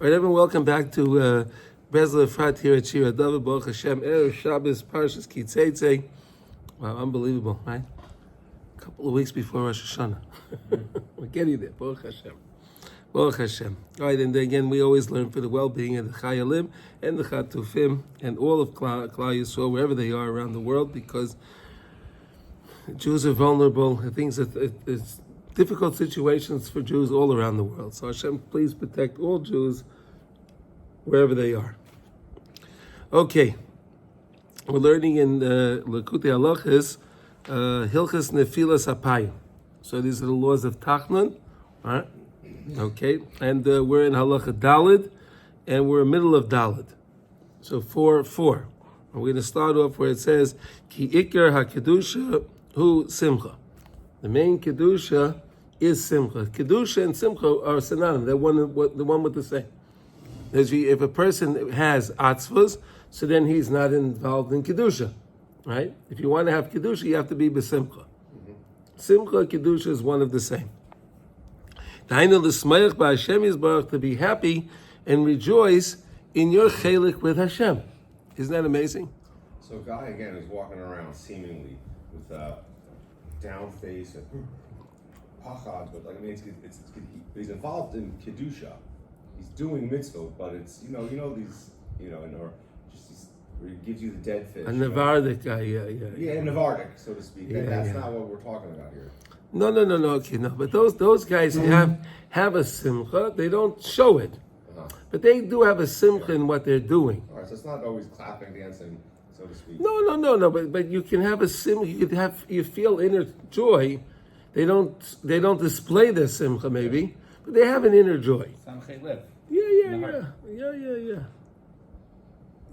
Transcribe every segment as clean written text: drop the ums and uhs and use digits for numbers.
All right, everyone, welcome back to Breslov Efrat here at Shira David Baruch Hashem. Erev Shabas Parshas Kitzetzei. Wow, unbelievable, right? A couple of weeks before Rosh Hashanah. We're getting there. Baruch Hashem. Baruch Hashem. All right, and again, we always learn for the well-being of the Chayalim and the Chatufim and all of Klal Yisrael, wherever they are around the world, because Jews are vulnerable. Things it's difficult situations for Jews all around the world. So Hashem, please protect all Jews wherever they are. Okay, we're learning in Likutey Halachos, Hilchos Nefilas Apayim. So these are the laws of Tachanun, all right? Okay, and we're in Halacha Daled, and we're in the middle of Daled. So 4. And we're going to start off where it says, Ki Iker HaKedusha Hu Simcha. The main Kedusha is Simcha. Kedusha and Simcha are synonymous. They're the one with the same. If a person has atzvos, so then he's not involved in Kedusha, right? If you want to have Kedusha, you have to be b'Simcha. Simcha, Kedusha is one of the same. To be happy and rejoice in your chelik with Hashem. Isn't that amazing? So a guy, again, is walking around seemingly with a down face and pachad, but he's involved in Kedusha. He's doing mitzvah, but it's, where he gives you the dead fish. A Navardic guy, Yeah, Navardic, so to speak. That's not what we're talking about here. No. Okay, no. But those guys have a simcha. They don't show it, but they do have a simcha in what they're doing. All right, so it's not always clapping, dancing, so to speak. No. But you can have a simcha. You feel inner joy. They don't display their simcha maybe, but they have an inner joy.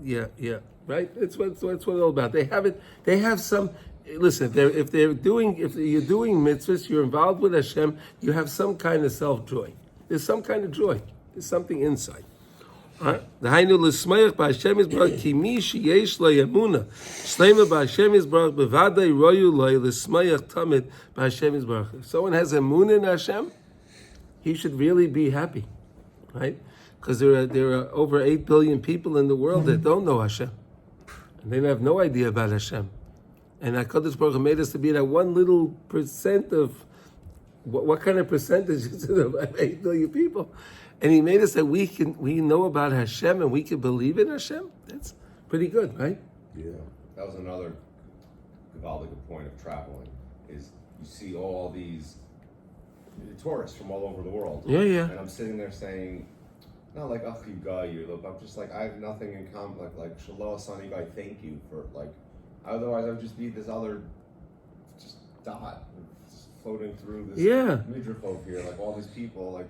Yeah. Right. That's what it's all about. They have it. They have some. Listen, if you're doing mitzvahs, you're involved with Hashem, you have some kind of self-joy. There's some kind of joy. There's something inside. The Hainu l'smayach b'Hashem yisbarach ki mi sheyesh lo yemuna shleima b'Hashem yisbarach b'vadai royu lo l'smayach tamid b'Hashem yisbarach. If someone has emunah in Hashem, he should really be happy, right? Because there are over 8 billion people in the world that don't know Hashem, and they have no idea about Hashem. And HaKadosh Baruch Hu made us to be that one little percent of, what kind of percentage is it of 8 billion people? And He made us that we know about Hashem and we can believe in Hashem. That's pretty good, right? Yeah. That was another Gavaldic point of traveling, is you see all these tourists from all over the world. Yeah. And I'm sitting there saying, not like, ach, you guy, I'm just like, I have nothing in common, like, shalom, sonny guy, thank you for, otherwise, I would just be this other dot just floating through this midriff here, like all these people,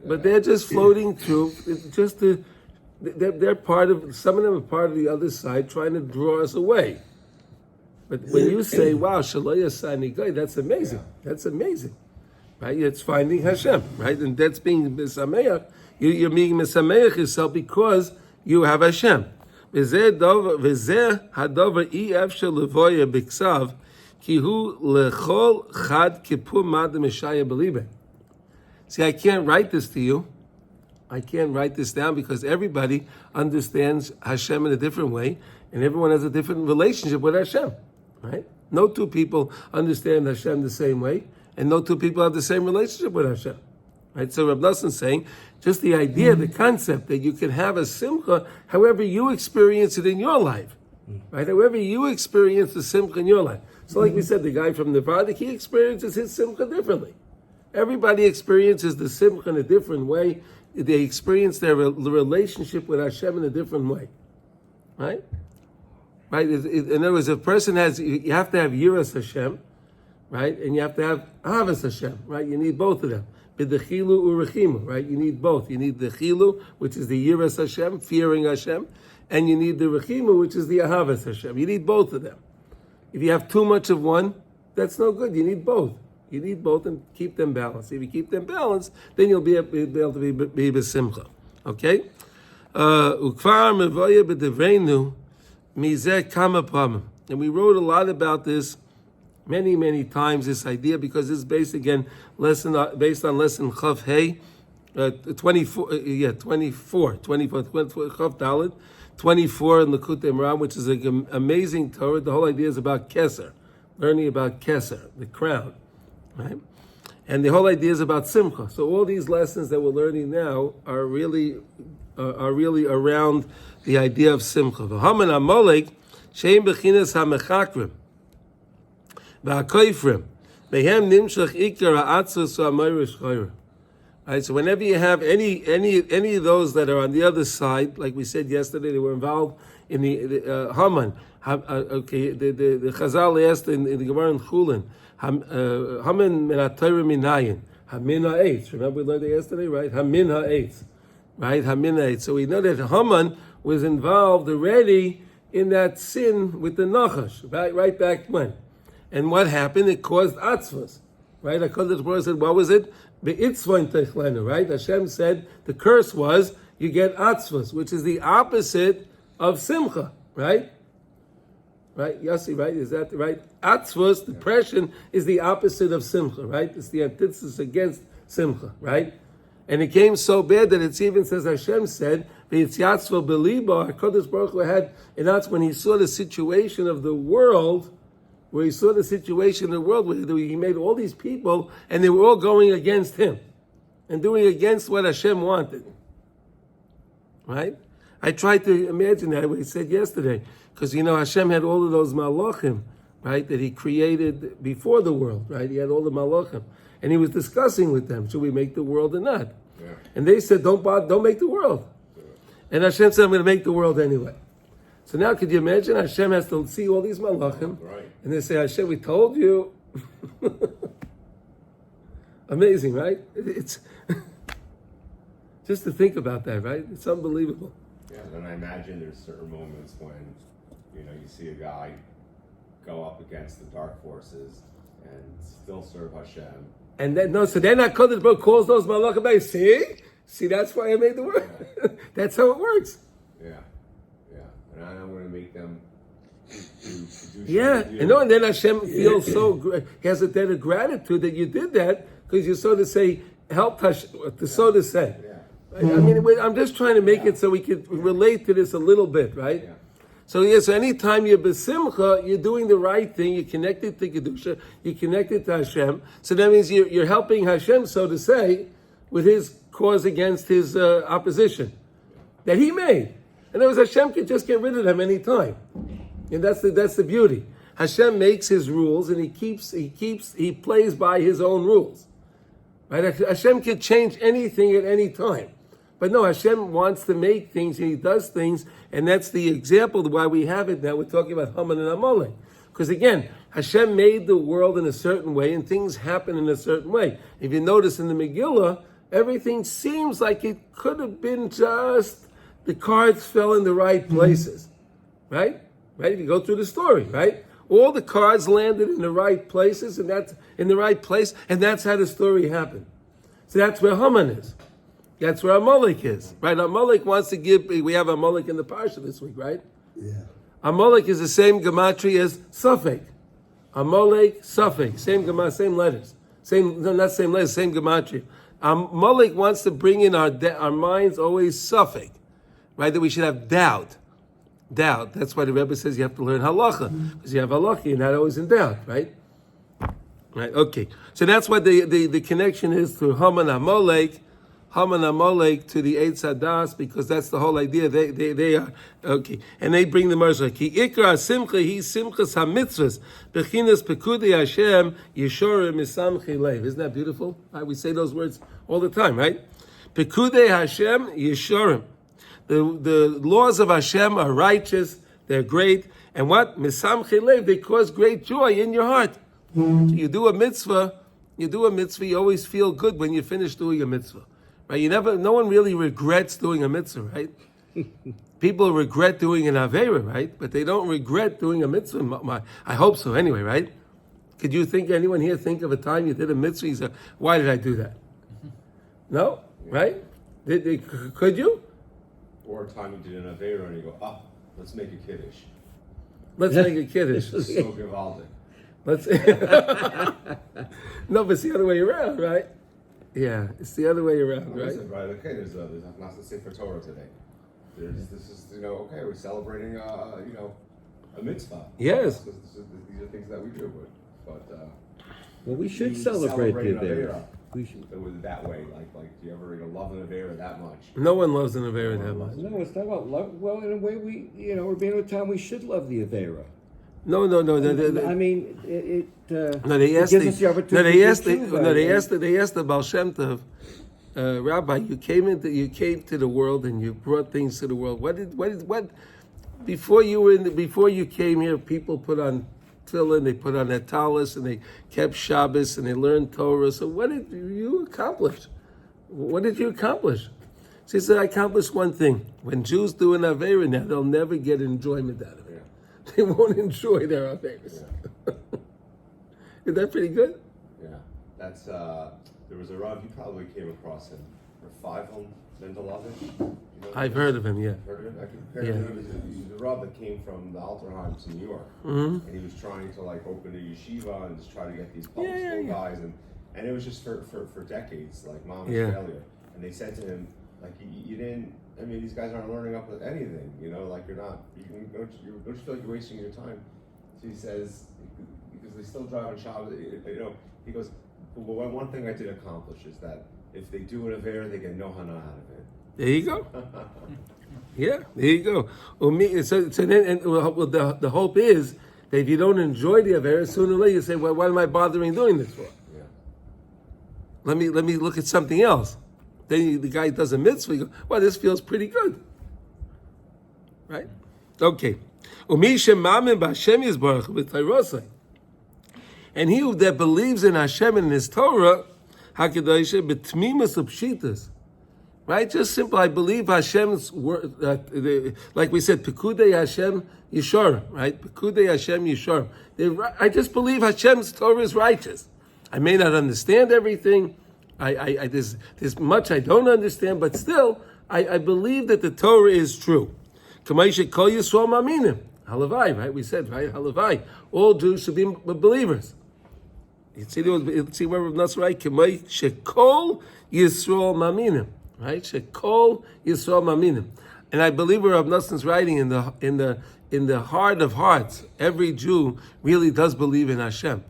But they're just floating through. It's just they're part of. Some of them are part of the other side, trying to draw us away. But when you say, "Wow, Shalaya Sani Guy," that's amazing. Yeah. That's amazing, right? It's finding Hashem, right? And that's being Misameach. You're being Misameach yourself because you have Hashem. וזה הדבר אי אפשר לבוא בכתב, כי הוא לכל חד כיפור מד משיה בליבה. See, I can't write this to you. I can't write this down because everybody understands Hashem in a different way, and everyone has a different relationship with Hashem, right? No two people understand Hashem the same way, and no two people have the same relationship with Hashem. Right, so Reb Nassan's saying, just the idea, the concept that you can have a simcha however you experience it in your life. Right? However you experience the simcha in your life. So like we said, the guy from Nevada, he experiences his simcha differently. Everybody experiences the simcha in a different way. They experience their relationship with Hashem in a different way. Right? Right? In other words, if a person you have to have Yiras Hashem, right? And you have to have Ahavas Hashem, right? You need both of them. B'dechilu urechimu, right? You need both. You need the chilu, which is the yiras Hashem, fearing Hashem, and you need the rechimu, which is the ahavas Hashem. You need both of them. If you have too much of one, that's no good. You need both. You need both and keep them balanced. If you keep them balanced, then you'll be able to be b'simcha. Okay? Ukvar mevoya b'devrenu mizeh kama pamim. And we wrote a lot about this many times, this idea, because it's based on lesson Chav Hey 24, 24 in Likutey, which is an amazing Torah. The whole idea is about Keser, learning about Keser, the crown, right? And the whole idea is about Simcha. So all these lessons that we're learning now are really around the idea of Simcha. V'haman Amalek sheim bechinas hamechakrim v'hakoifrim mehem nimshach ikar ha'atzos ha'mayrish chayra. Right, so whenever you have any of those that are on the other side, like we said yesterday, they were involved in the Haman. Okay, the Chazal asked in the Gemara in Chulin, Haman min ha'Torah minayin, hamin ha'etz. Remember we learned it yesterday, right? Hamin ha'etz, right? Hamin ha'etz. So we know that Haman was involved already in that sin with the Nachash, right back when. And what happened? It caused atzvos, right? HaKadosh Baruch Hu said, what was it? Right? Hashem said the curse was you get atzvos, which is the opposite of simcha, right? Right, Yossi, right? Is that right? Atzvos, depression, is the opposite of simcha, right? It's the antithesis against simcha, right? And it came so bad that it even says Hashem said, "V'yitziatzvo belibo." HaKadosh Baruch Hu had, and that's when he saw the situation of the world. Where he saw the situation in the world where he made all these people and they were all going against him and doing against what Hashem wanted. Right? I tried to imagine that what he said yesterday, because Hashem had all of those malachim, right, that he created before the world, right? He had all the malachim. And he was discussing with them, should we make the world or not? Yeah. And they said, don't make the world. Yeah. And Hashem said, I'm going to make the world anyway. So now, could you imagine Hashem has to see all these malachim, right, and they say, Hashem, we told you. Amazing, right? It's just to think about that, right? It's unbelievable. Yeah, and I imagine there's certain moments when, you see a guy go up against the dark forces and still serve Hashem. And then, so then HaKadosh Baruch Hu calls those malachim back, see, that's why I made the world. Yeah. That's how it works. Yeah. And I'm going to make them do and then Hashem feels he has a debt of gratitude that you did that because you so to say helped Hashem, so to say. Yeah. I mean, I'm just trying to make it so we could relate to this a little bit, right? Yeah. So anytime you're besimcha, you're doing the right thing. You're connected to Kedusha. You're connected to Hashem. So that means you're helping Hashem, so to say, with his cause against his opposition that he made. In other words, Hashem can just get rid of them any time. And that's the beauty. Hashem makes his rules and he plays by his own rules. Right? Hashem can change anything at any time. But no, Hashem wants to make things and he does things, and that's the example of why we have it now. We're talking about Haman and Amalek. Because again, Hashem made the world in a certain way and things happen in a certain way. If you notice in the Megillah, everything seems like it could have been just the cards fell in the right places, right? Right? If you go through the story, right? All the cards landed in the right places, and that's in the right place, and that's how the story happened. So that's where Haman is. That's where Amalek is, right? Amalek wants to give. We have Amalek in the parsha this week, right? Yeah. Amalek is the same gematria as Safek. Amalek, Safek, same gematria, same letters, same gematria. Amalek wants to bring in our minds always Safek. Right, that we should have doubt. That's why the Rebbe says you have to learn halacha, because you have halacha, you're not always in doubt, right? Right, okay. So that's why the connection is to Haman Amalek to the Eitz Hadas, because that's the whole idea. They are, okay. And they bring the Marzah. Ki ikra simcha, he simchas ha-mitzvahs, bechinas pekudei Hashem, yeshorim misamchi leiv. Isn't that beautiful? Right? We say those words all the time, right? Pekudei Hashem, yeshorim. The laws of Hashem are righteous, they're great, and what? Misamchi leiv, they cause great joy in your heart. You do a mitzvah, you always feel good when you finish doing a mitzvah. Right? No one really regrets doing a mitzvah, right? People regret doing an Aveira, right? But they don't regret doing a mitzvah. I hope so anyway, right? Could you anyone here think of a time you did a mitzvah, you said, why did I do that? No? Right? Could you? Or a time you did an Aveira and you go, let's make a kiddush. Let's make a kiddush. So gewaldic. No, but it's the other way around, right? Yeah, it's the other way around, Like I right? said, right? Okay, there's a for Torah today. This is okay. We're celebrating a mitzvah. Yes. These are things that we do, but Well, we should you celebrate the an Avera. Avera. We should. It was that way. Like, do you ever love an Avera that much? No one loves an Avera that much. No, it's not about love. Well, in a way, we're being at a time we should love the Avera. No. I mean, No, they asked. it gives us the opportunity They to asked. choose, right? They asked the Baal Shem Tov, Rabbi, you came to the world and you brought things to the world. What? Before you came here, people put on tefillin, they put on their talis, and they kept Shabas, and they learned Torah. So what did you accomplish? What did you accomplish? She said, I accomplished one thing. When Jews do an Avera now, they'll never get enjoyment out of it. Yeah. They won't enjoy their Averas. Yeah. Is that pretty good? Yeah, that's there was a Rav, you probably came across him, Rafai Mendelovich. I've heard of him, yeah. Heard of him? I compared him. He was a Rav that came from the Alterheims in New York, and he was trying to open a yeshiva and just try to get these public school guys, and it was just for decades, mom and failure. And they said to him, you didn't. I mean, these guys aren't learning up with anything, you're not. Don't you feel like you're wasting your time? So he says, because they still drive on Shabbat, he goes, well, one thing I did accomplish is that if they do an Avera, they get no hana out of it. There you go. Yeah, there you go. The hope is that if you don't enjoy the Avera, sooner or later you say, well, what am I bothering doing this for? Yeah. Let me look at something else. Then the guy does a mitzvah, you go, well, this feels pretty good. Right? Okay. And he that believes in Hashem and His Torah, right? Just simple. I believe Hashem's word. Like we said, Pekudei Hashem Yishar, right? Pekudei Hashem Yishar. I just believe Hashem's Torah is righteous. I may not understand everything. There's much I don't understand, but still, I believe that the Torah is true. Kamaisha Kol Yisrael Maminim. Halavai, right? We said, right? Halavai. All Jews should be believers. You see where Rav Nasser right? Kamaisha Kol Yisrael Maminim. Right? Shekol Yisrael Maminim. And I believe where Rav Nasser's writing in the heart of hearts, every Jew really does believe in Hashem.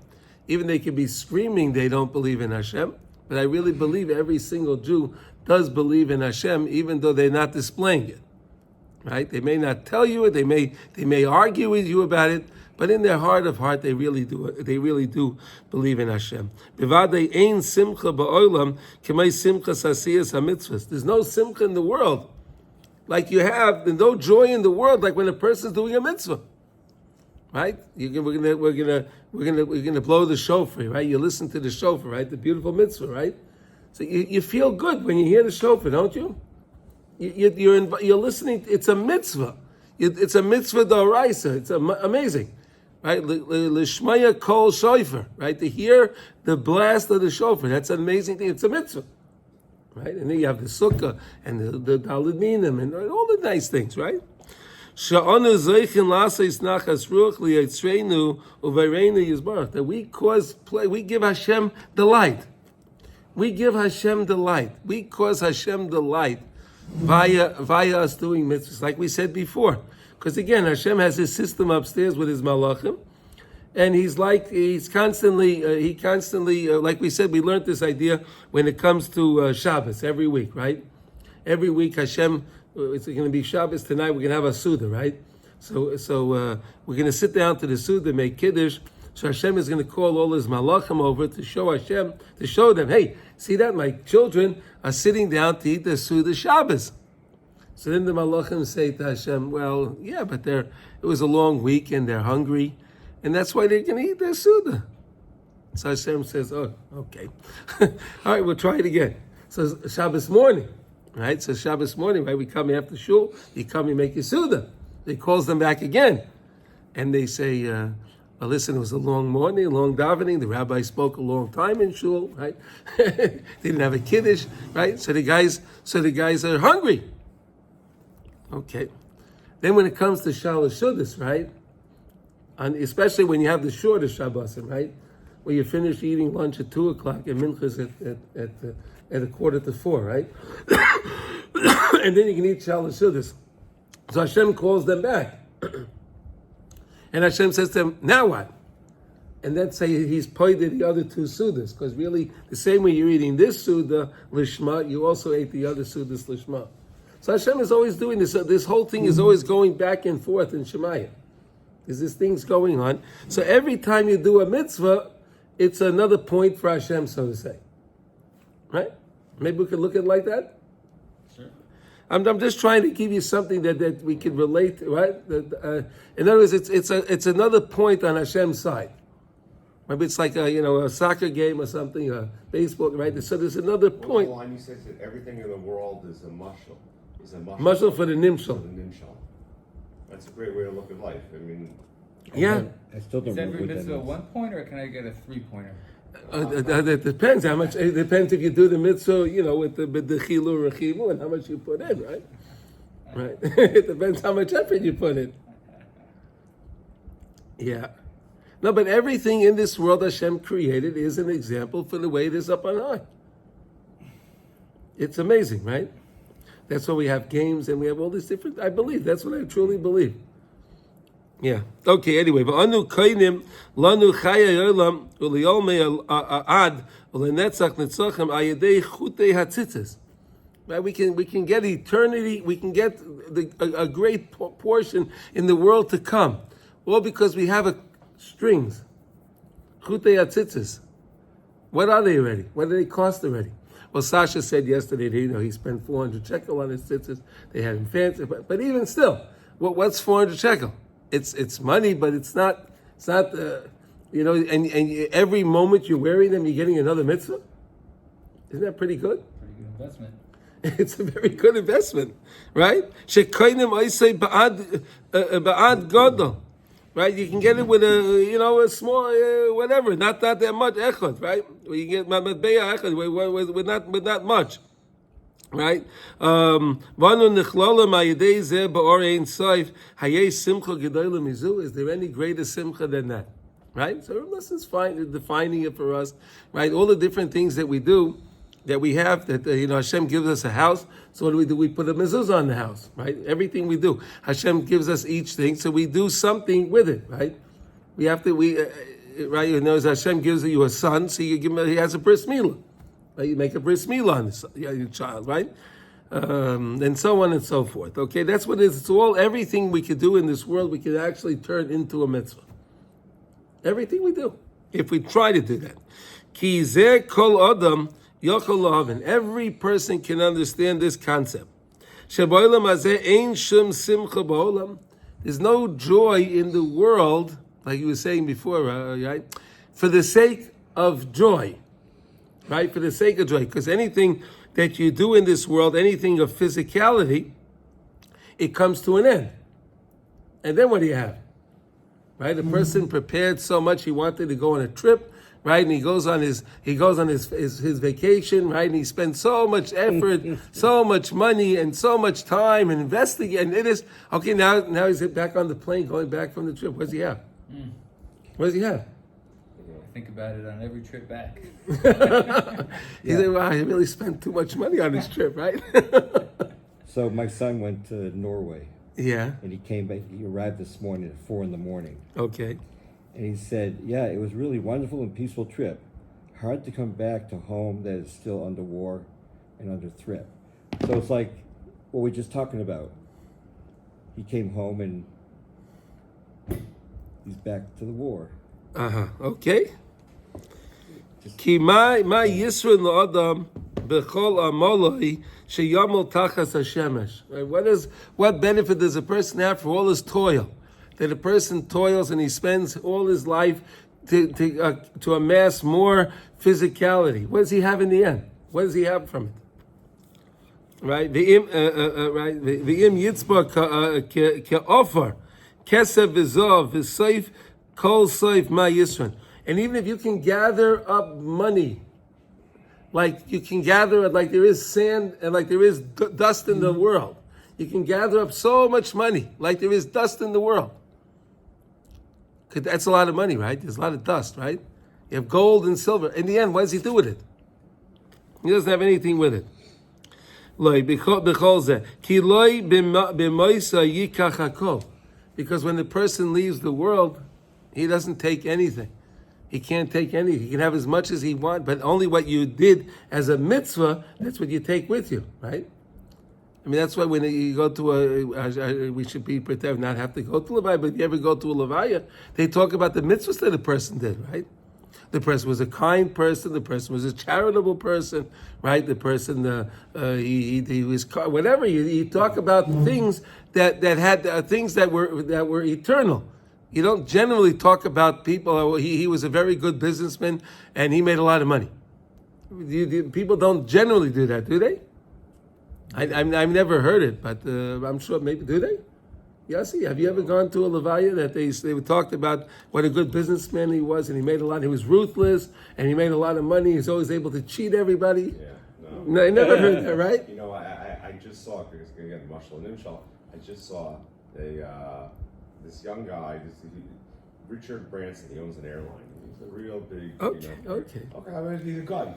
Even they could be screaming they don't believe in Hashem, but I really believe every single Jew does believe in Hashem, even though they're not displaying it. Right? They may not tell you it, they may argue with you about it, but in their heart of heart, they really do believe in Hashem. Ein simcha ba'olam k'may simcha sasiyas hamitzvahs. There's no simcha in the world like you have, and no joy in the world like when a person's doing a mitzvah. Right? We're gonna blow the shofar, right? You listen to the shofar, right? The beautiful mitzvah, right? So you feel good when you hear the shofar, don't you? You're listening. It's a mitzvah. It's a mitzvah d'oraisa. It's amazing, right? L'shmaya kol shofar, right? To hear the blast of the shofar. That's an amazing thing. It's a mitzvah, right? And then you have the sukkah and the daled minim and all the nice things, right? Sha'anu zeichin la'asais nachas ruach liyitzreinu u'vayreinu yizbarach. That we give Hashem delight. We give Hashem delight. We cause Hashem delight via us doing mitzvahs, like we said before. Because again, Hashem has his system upstairs with his malachim, and he constantly, like we said, we learned this idea when it comes to Shabas every week, right? Every week Hashem, it's going to be Shabbos tonight. We're going to have a Suda, right? So we're going to sit down to the Suda, make Kiddush. So Hashem is going to call all his malachim over to show them, hey, see that? My children are sitting down to eat the Suda Shabbos. So then the malachim say to Hashem, well, yeah, but it was a long week and they're hungry, and that's why they're going to eat their Suda. So Hashem says, oh, okay. All right, we'll try it again. So Shabbos morning. Right, so Shabbos morning, right? We come after shul. You come, you make your Suda. He calls them back again, and they say, "Well, listen, it was a long morning, a long davening. The rabbi spoke a long time in shul, right? They didn't have a kiddush, right? So the guys are hungry. Okay. Then when it comes to Shalosh Shudas, right? And especially when you have the shorter Shabbosim, right? Where you finish eating lunch at 2:00 and minchas at 3:45, right? And then you can eat Shalosh Sudas. So Hashem calls them back. And Hashem says to them, now what? And then say he's paid the other 2 Sudas, because really, the same way you're eating this Suda, Lishma, you also ate the other Sudas, Lishma. So Hashem is always doing this. So this whole thing is always going back and forth in Shemaya. There's these things going on. So every time you do a mitzvah, it's another point for Hashem, so to say. Right? Maybe we could look at it like that? Sure. I'm just trying to give you something that we can relate to, right? In other words, it's another point on Hashem's side. Maybe it's like a soccer game or something, a baseball, right? So there's another point. The line you said that everything in the world is a mashal. Mashal for the For nimshal. the nimshal. That's a great way to look at life. I mean, Yeah. I still don't Is know every what that mitzvah means. 1 point, or can I get a 3-pointer? It depends how much. It depends if you do the mitzvah, with the chilu or chivu, and how much you put in, right? Right. It depends how much effort you put in. Yeah. No, but everything in this world Hashem created is an example for the way it is up on high. It's amazing, right? That's why we have games and we have all these different. I believe that's what I truly believe. Yeah. Okay. Anyway, but anu kainim lanu chaya yolam uliyolme ad ulenetzach netzochem ayedei chutei hatzitzes. Right? We can get eternity. We can get a great portion in the world to come, all because we have strings. Chutei hatzitzes. What are they already? What do they cost already? Well, Sasha said yesterday that he spent 400 shekel on his tzitzis. They had him fancy, but even still, what's 400 shekel? It's money, but it's not. And every moment you're wearing them, you're getting another mitzvah. Isn't that pretty good? Pretty good investment. It's a very good investment, right? Shekainim oisei ba'ad gadol. Right, you can get it with a small whatever, not that much echad, right? You get matbeya echad with not much, right? Is there any greater simcha than that, right? So this is fine, defining it for us, right? All the different things that we do, that we have, that Hashem gives us a house. So what do? We put a mezuzah on the house, right? Everything we do, Hashem gives us each thing, so we do something with it, right? We have to, right? Hashem gives you a son, so you give him. He has a bris milah, right? You make a bris milah on your child, right? And so on and so forth. Okay, that's what it is. It's all everything we could do in this world. We could actually turn into a mitzvah. Everything we do, if we try to do that. Ki zeh kol adam. And every person can understand this concept. There's no joy in the world, like you were saying before, right? For the sake of joy, right? For the sake of joy. Because anything that you do in this world, anything of physicality, it comes to an end. And then what do you have? Right? A person prepared so much, he wanted to go on a trip, right, and he goes on his vacation, right, and he spends so much effort, so much money, and so much time and investing, and it is okay. Now he's back on the plane, going back from the trip. What does he have? What does he have? I think about it on every trip back. He said, "Wow, he really spent too much money on this trip, right?" So my son went to Norway, Yeah. and he came back. He arrived this morning at 4 a.m. Okay. And he said, yeah, it was really wonderful and peaceful trip. Hard to come back to home that is still under war and under threat. So it's like what we're just talking about. He came home and he's back to the war. Okay. Ki ma yisrin la'adam b'chol amaloi sheyamol tachas hashemesh. What benefit does a person have for all his toil? That a person toils and he spends all his life to amass more physicality. What does he have in the end? What does he have from it? Right? V'im yitzba ke'ofar kesev v'zov v'seif kol seif ma yisran. And even if you can gather up money, like you can gather, like there is sand and like there is dust in the world, you can gather up so much money, like there is dust in the world. That's a lot of money, right? There's a lot of dust, right? You have gold and silver. In the end, what does he do with it? He doesn't have anything with it. Because when the person leaves the world, he doesn't take anything. He can't take anything. He can have as much as he wants, but only what you did as a mitzvah, that's what you take with you, right? I mean, that's why when you go to we should be prepared not have to go to Levaya, but if you ever go to a Levaya, they talk about the mitzvahs that the person did, right? The person was a kind person. The person was a charitable person, right? The person, he was whatever. You talk about things that had things that were eternal. You don't generally talk about people. He was a very good businessman and he made a lot of money. People don't generally do that, do they? I've never heard it, but I'm sure maybe do they? Yossi, have you ever gone to a levaya that they talked about what a good businessman he was, and he made a lot. He was ruthless, and he made a lot of money. He's always able to cheat everybody. Yeah, No, I never heard that, right? You know, I just saw, because again, Marshall and Nimshal, I just saw this young guy, Richard Branson. He owns an airline. He's a real big. Okay, you know, okay. I mean, he's a guy.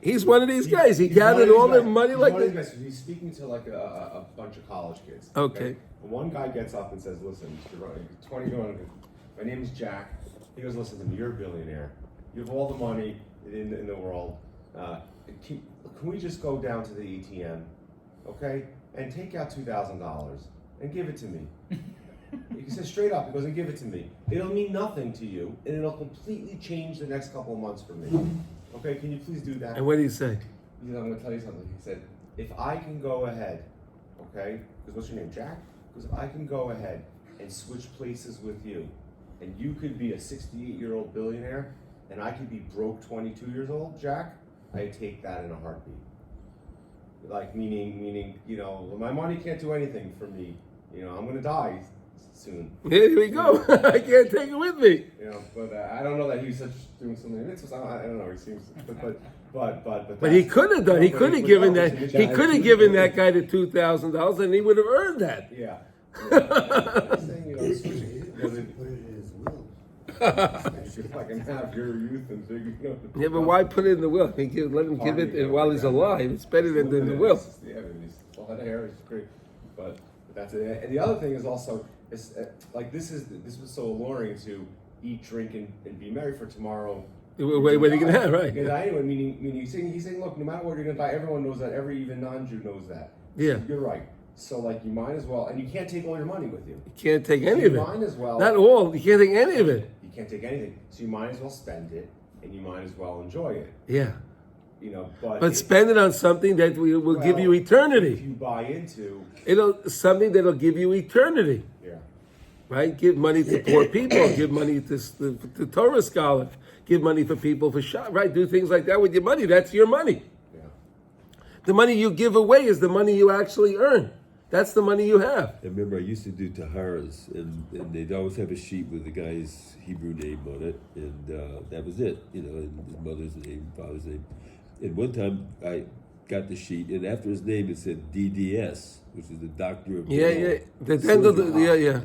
He's one of these guys. He gathered all the money like that. He's speaking to like a bunch of college kids. Okay. And one guy gets up and says, "Listen, Mr. 20 going. My name is Jack." He goes, "Listen to me. You're a billionaire. You have all the money in the world. Can we just go down to the ATM, okay, and take out $2,000 and give it to me?" He says straight up, he goes, "And give it to me. It'll mean nothing to you, and it'll completely change the next couple of months for me. Okay, can you please do that?" And what did he say? He said, "I'm going to tell you something." He said, "If I can go ahead, okay, because what's your name, Jack? Because if I can go ahead and switch places with you, and you could be a 68-year-old billionaire, and I could be broke 22 years old, Jack, I'd take that in a heartbeat." Like, meaning, you know, my money can't do anything for me. You know, I'm going to die soon. Here we go. I can't take it with me. You know, but I don't know that he's doing something in mitzvahs. I don't know. He seems, But he could have done. He could have given that. He could have given that guy the $2,000, and he would have earned that. Yeah. I'm saying, you know, switching. Put it in his will. If I can have your youth and big, you know. Yeah, but why put it in the will? Let him give it while he's alive. It's better than in the will. Yeah, I mean, he's full head of hair. It's great, but that's it. And the other thing is also, it's like this was so alluring to eat, drink, and be merry for tomorrow. What are you gonna have, right? Because anyway, meaning he's saying, look, no matter what you're gonna die, everyone knows that. Every even non-Jew knows that. Yeah. You're right. So like, you might as well, and you can't take all your money with you. You can't take any of it. You might as well. Not all. You can't take any of it. You can't take anything. So you might as well spend it, and you might as well enjoy it. Yeah. You know, but spend it on something that will give you eternity. If you buy into something that'll give you eternity. Yeah. Right? Give money to poor people. Give money to Torah scholars. Give money for people for shop. Right? Do things like that with your money. That's your money. Yeah. The money you give away is the money you actually earn. That's the money you have. I remember I used to do taharas, and they'd always have a sheet with the guy's Hebrew name on it, and that was it, you know, and his mother's name, father's name. And one time I got the sheet, and after his name it said DDS, which is the doctor of yeah. The dental, yeah.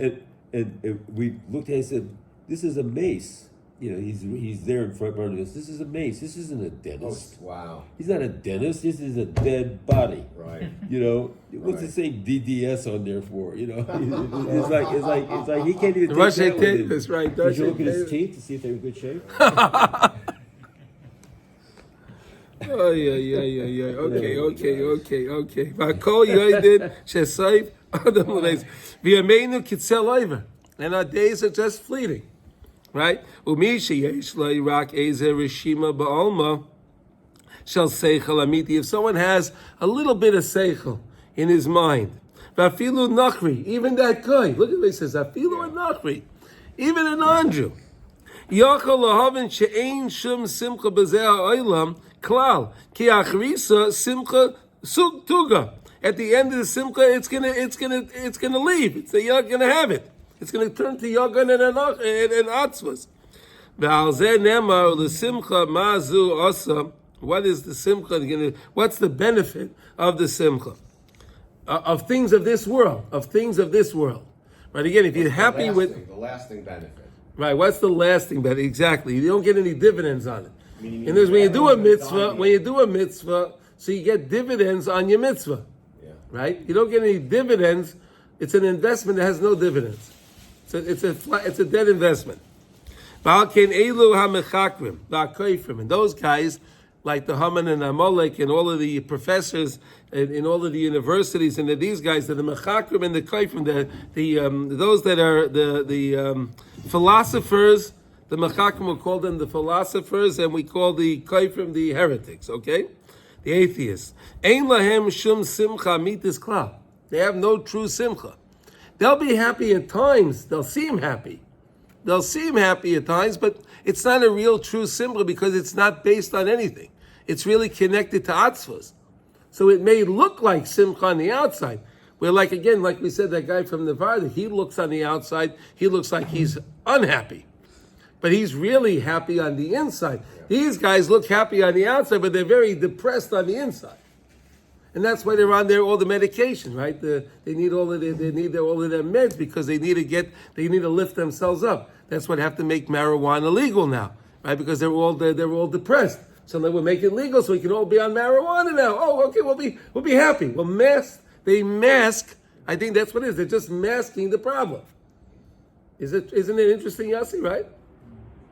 And we looked at it and said, "This is a mace." You know, he's there in front of us. "This is a mace. This isn't a dentist." Oh, wow. He's not a dentist. This is a dead body. Right. You know, what's it say DDS on there for? You know, it's like he can't even. Rush take that teeth. That's right. Did you look at his teeth to see if they're in good shape? Oh yeah. Okay. Vakol yoydin shesayv adam leis. V'yameinu kitzel over, and our days are just fleeting, right? Umi sheyesh lo yirak ezer rishima ba'alma shel seichel amiti. If someone has a little bit of seichel in his mind, v'afilu nachri, even that guy. Look at what he says. Afilu a nachri, even a non-Jew. Yachal lahavin she'ein shum simcha b'zeh ha'olam klal ki achrisa simcha tuga. At the end of the simcha, it's gonna leave. You're not gonna have it. It's gonna turn to yagan and atzvas. V'al zeh nemar l'simcha mazu asa. What is the simcha? What's the benefit of the simcha? Of things of this world. Right. Again, if you're happy with the lasting benefit. Right, what's the lasting benefit? Exactly. You don't get any dividends on it. Meaning And there's when you do a everyone's mitzvah, dying. when you do a mitzvah, so you get dividends on your mitzvah, right? You don't get any dividends. It's an investment that has no dividends. It's a dead investment. And those guys, like the Haman and Amalek and all of the professors in all of the universities, and these guys, the Mechakrim and the Kaifrim, those that are the philosophers, the Mechakrim will call them the philosophers, and we call the Kaifrim the heretics, okay? The atheists. Ein lahem shum simcha mitis klal. They have no true simcha. They'll be happy at times. They'll seem happy. They'll seem happy at times, but it's not a real true simcha because it's not based on anything. It's really connected to atzvos. So it may look like simcha on the outside. Where like we said, that guy from Nevada, he looks on the outside, he looks like he's unhappy. But he's really happy on the inside. These guys look happy on the outside, but they're very depressed on the inside. And that's why they're on all the medication, right? They need all of their meds because they need to lift themselves up. That's what have to make marijuana legal now, right? Because they're all depressed. So they will make it legal so we can all be on marijuana now. Oh, okay, we'll be happy. Well, they mask. I think that's what it is. They're just masking the problem. Isn't it interesting, Yossi? Right?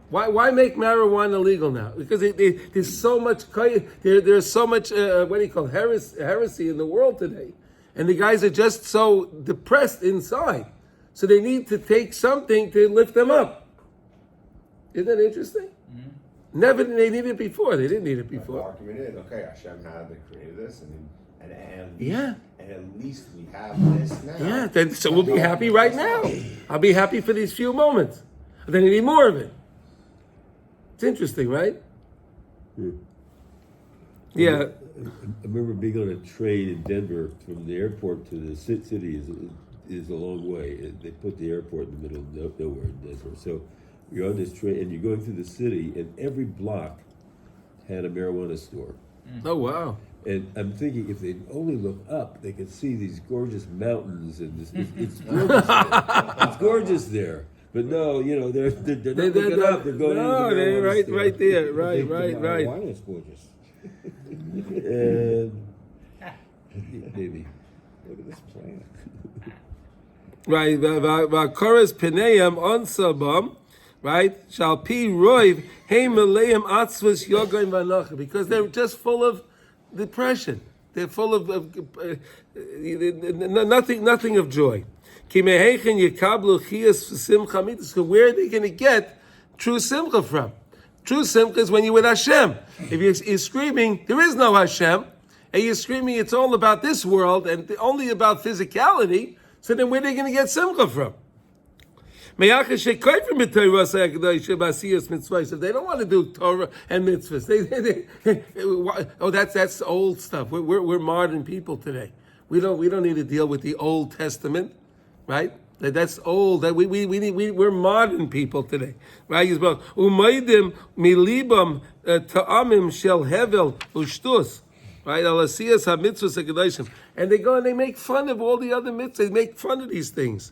Why make marijuana legal now? Because there's so much there's so much heresy in the world today, and the guys are just so depressed inside, so they need to take something to lift them up. Isn't that interesting? Mm-hmm. Never they needed it before. They didn't need it before. The argument is Hashem created this, and at least we have this now. Yeah, so we'll be happy right now. I'll be happy for these few moments. Then I need more of it. It's interesting, right? Yeah. I remember being on a train in Denver from the airport to the city is a long way. They put the airport in the middle of nowhere in Denver. So you're on this train and you're going through the city, and every block had a marijuana store. Oh wow! And I'm thinking, if they only look up, they could see these gorgeous mountains, and it's gorgeous there. It's gorgeous there. But no, they're not looking up. They're going into the right there. Right. Marijuana is gorgeous. Maybe. Look at this plant. Right. V'akoras pineim onsabam. Right. Shalpi roiv hey maleim atzvus yogaim v'anocha, because they're just full of depression. They're full of nothing of joy. So where are they going to get true simcha from? True simcha is when you're with Hashem. If you're screaming, there is no Hashem, and you're screaming, it's all about this world and only about physicality, so then where are they going to get simcha from? If they don't want to do Torah and mitzvahs, that's old stuff. We're modern people today. We don't need to deal with the Old Testament. Right? That's old. We're modern people today. Right? Umaydim milibam ta'amim shel hevel ushtus. Right? Alasiyas ha-mitzvahs ha-kedashim. And they go and they make fun of all the other mitzvahs. They make fun of these things.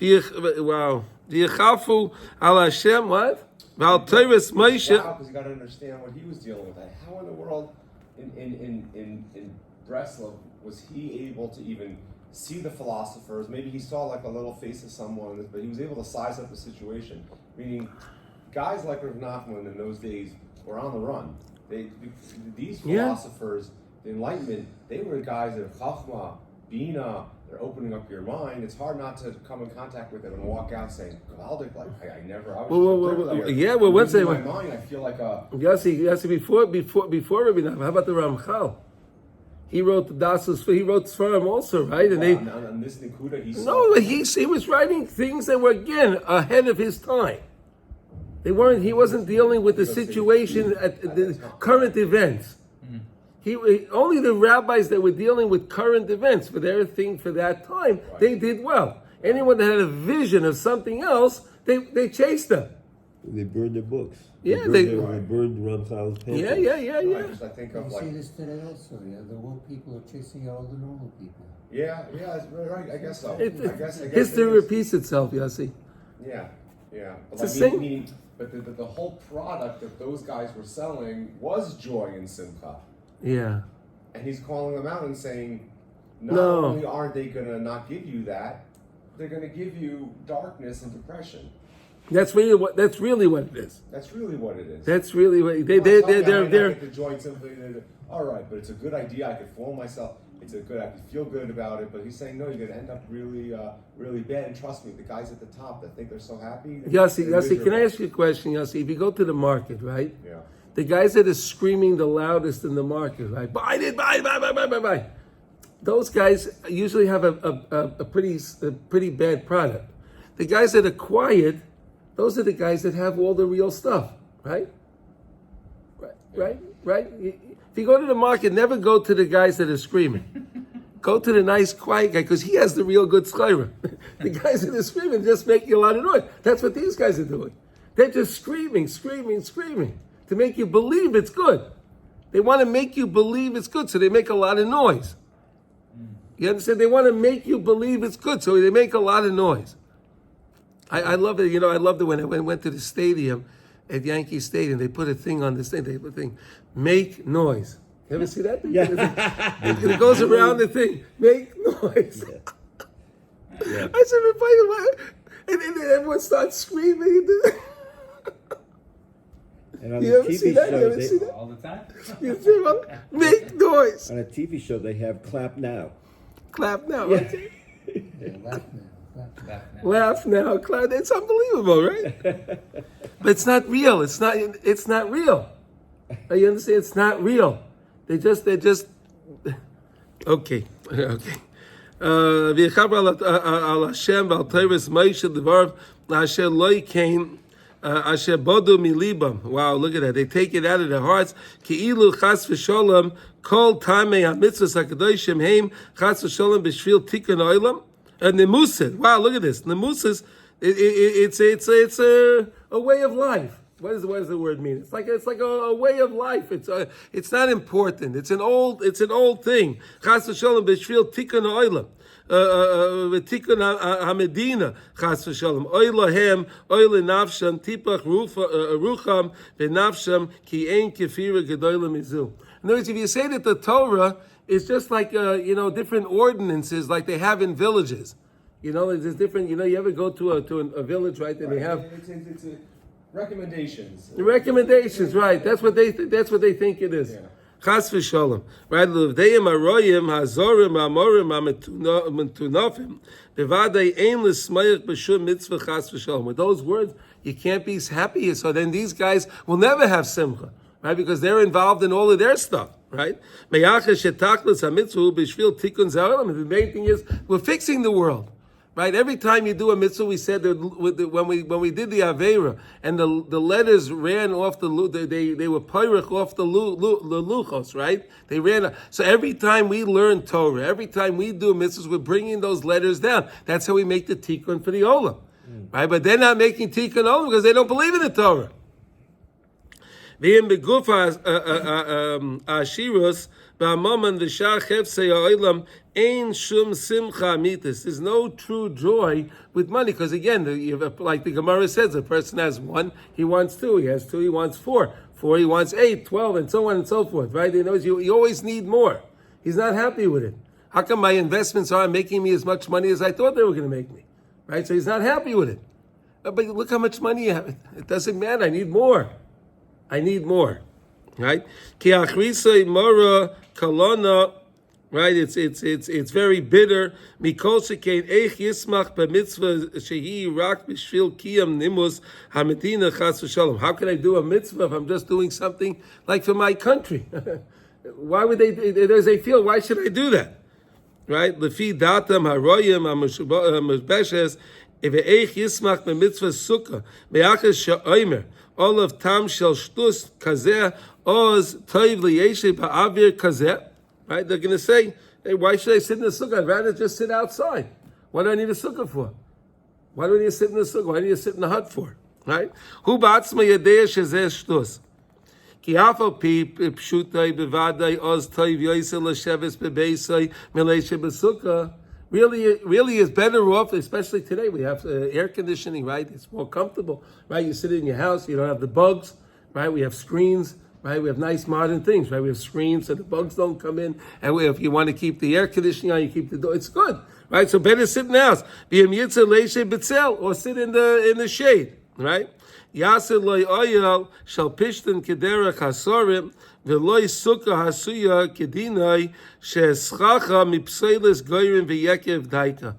Wow. V'yechafu al Hashem, what? V'al Torahs Moshe. Because you got to understand what he was dealing with. How in the world, in Breslov, was he able to even see the philosophers? Maybe he saw like a little face of someone, but he was able to size up the situation. Meaning, guys like Rav Nachman in those days were on the run. These philosophers, the Enlightenment, they were guys that are Chachma, Bina, they're opening up your mind. It's hard not to come in contact with them and walk out saying, "Gavaldik, like I was." Once in my mind, I feel like a. Yossi, before Rabbi Nachman, how about the Ramchal? He wrote the Dasos. He wrote Sfarim also, right? And on this Nikuda, he was writing things that were again ahead of his time. He wasn't dealing with the situation at the current events. Only the rabbis that were dealing with current events for their thing for that time, they did well. Anyone that had a vision of something else, they chased them. They burned their books. Yeah, they burned Ramchal's pamphlets. Yeah. I think of You see this today also, the woke people are chasing all the normal people. Yeah, that's right. I guess so. History repeats itself, Yossi. Yeah. It's the same. but the whole product that those guys were selling was joy and simcha. Yeah. And he's calling them out and saying, not No. only aren't they going to not give you that, they're going to give you darkness and depression. That's really what it is. That's really what it is. That's really what They're they're the joy and simcha. All right, but it's a good idea. I could fool myself. I could feel good about it. But he's saying, no, you're going to end up really, really bad. And trust me, the guys at the top that think they're so happy. Yossi, can I ask you a question, Yossi? If you go to the market, right? Yeah. The guys that are screaming the loudest in the market, right? Buy. Those guys usually have a pretty bad product. The guys that are quiet, those are the guys that have all the real stuff, right? Right? If you go to the market, never go to the guys that are screaming. Go to the nice, quiet guy, because he has the real good schleira. The guys that are screaming just make you a lot of noise. That's what these guys are doing. They're just screaming, to make you believe it's good. They want to make you believe it's good, so they make a lot of noise. You understand? They want to make you believe it's good, so they make a lot of noise. I love it. I loved it when I went to the stadium at Yankee Stadium. They put a thing on this thing. They put a thing, make noise. You ever see that? Yeah. It goes around the thing, make noise. Yeah. I said, and then everyone starts screaming. And on You the ever see TV that? You show, ever see that? All the time? You see what? Make noise. on a TV show, they have clap now. Clap now. Yeah. Right? Yeah, laugh now. Laugh now, clap. It's unbelievable, right? But it's not real. It's not real. You understand? It's not real. They're just okay. V'yichaber al Hashem v'al Torahs Moshe Devar Asher lo came Asher bodu milibam. Wow, look at that. They take it out of their hearts. Ki'ilu chas v'sholem kol tamei hamitzvos hakadoshim heim chas v'sholem b'shvil tikkun olam. Nemusid. Wow, look at this. Nemusid. It's a way of life. What does the word mean? It's like a way of life. It's not important. It's an old thing. Chas v'sholem b'shvil tikkun olam. V'tikkun hamedina. Chas v'sholem. Oy lahem, oy lenafsham, tipach rucham v'nafsham ki ein kefira gedola mizu. In other words, if you say that the Torah is just like different ordinances like they have in villages. There's different. You ever go to a village, right? And they have It's recommendations. the recommendations, right? That's what they think it is. Chas v'sholem, right? L'vdeim aroyim hazorim amorim ametunofim bevadei ein l'smayach b'shum mitzvah chas v'sholem. With those words, you can't be happy. So then these guys will never have simcha, right? Because they're involved in all of their stuff, right? Meyacha shetaklas hamitzvah b'shvil tikkun za'olam. The main thing is we're fixing the world. Right, every time you do a mitzvah, we said that when we did the Aveira and the letters ran off they were pyrich off the luchos, right? They ran. So every time we learn Torah, every time we do mitzvahs, we're bringing those letters down. That's how we make the tikkun for the olam, right? But they're not making tikkun olam because they don't believe in the Torah. V'im begufa ashiros ba'amaman v'shar chefsei ha'olam ein shum simcha mitis. There's no true joy with money because again, like the Gemara says, a person has one, he wants two. He has two, he wants four. Four, he wants 8, 12, and so on and so forth. Right? You always need more. He's not happy with it. How come my investments aren't making me as much money as I thought they were going to make me? Right? So he's not happy with it. But look how much money you have. It doesn't matter. I need more. Right? Ki achrisoi mora kalona. Right? It's very bitter. Mikol shekein eich yismach b'mitzvah shehi rak b'shvil kiyam nimus hamedina chas v'shalom. How can I do a mitzvah if I'm just doing something like for my country? Why would they feel? Why should I do that? Right? Lefi datam haroyim hamuzbeshes. If eich yismach b'mitzvah sukkah me'achas sha'omer all of tam shel shtus kazeh oz toiv liyeshe ba'avir kazeh. Right? They're going to say, hey, why should I sit in the sukkah? I'd rather just sit outside. What do I need a sukkah for? Why do I need to sit in the sukkah? Why do I need to sit in the hut for? Right? Hu ba'atzma yedei shezeh shtus. Ki afal pi pshutai bevadai oz toiv yoisel l'sheves bebeisai meleshe besukkah. really is better off, especially today. We have air conditioning, right? It's more comfortable, right? You sit in your house, you don't have the bugs, right? We have screens, right? We have nice modern things, right? We have screens so the bugs don't come in. And if you want to keep the air conditioning on, you keep the door. It's good, right? So better sit in the house. Be a mitzvah leishe b'tzel, or sit in the shade, right? Yasir loy oyel shal pishtin kederach hasorim v'loy sukkah hasuya kedinai she'eschacha mipseilis goyrim v'yekev daita.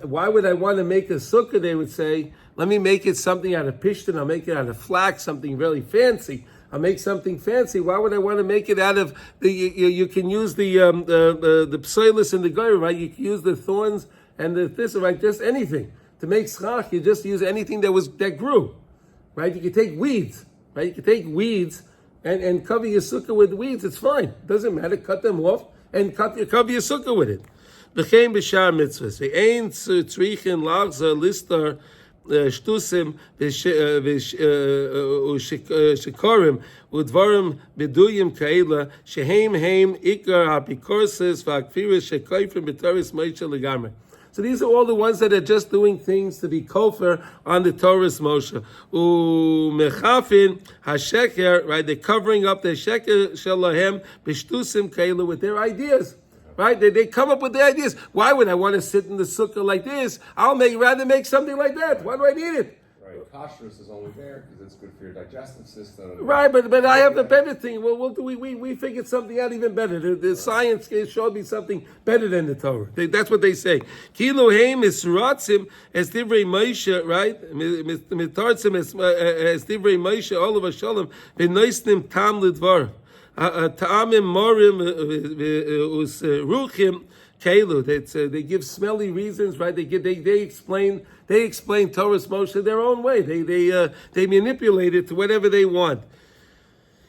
Why would I want to make a sukkah? They would say, let me make it something out of pishtin. I'll make it out of flax, something really fancy. I'll make something fancy. Why would I want to make it out of the? You can use the pseilis and the goyrim, right? You can use the thorns and the thistle, right? Just anything to make schach. You just use anything that grew. Right? You can take weeds, right? You can take weeds and cover your sukkah with weeds. It's fine. It doesn't matter. Cut them off and cover your sukkah with it. V'chein b'shar mitzvahs. V'ein tzrichin lachza listar shtusim v'shikorim udvarim b'duyim ka'ela shehem ikar hapikorses v'akfiris shekoifrim b'toris Moshe legamre. So these are all the ones that are just doing things to be kofar on the Torah's Moshe. Mechafin hasheker, right? They're covering up their sheker shalahem b'shtusim keilu with their ideas, right? They come up with their ideas. Why would I want to sit in the sukkah like this? Rather make something like that. Why do I need it? Right, kashrus is only there because it's good for your digestive system. Right, but I have the better thing. Well, we figured something out even better. The science showed me something better than the Torah. That's what they say. Kilo heim is ratzim as divrei Moshe, right? Mitartzim as divrei Moshe olav hashalom v'noisnim tam lidvar. Ta'amim morim us ruchim keilu. They give smelly reasons, right? They explain Torah's Moshe their own way. They manipulate it to whatever they want.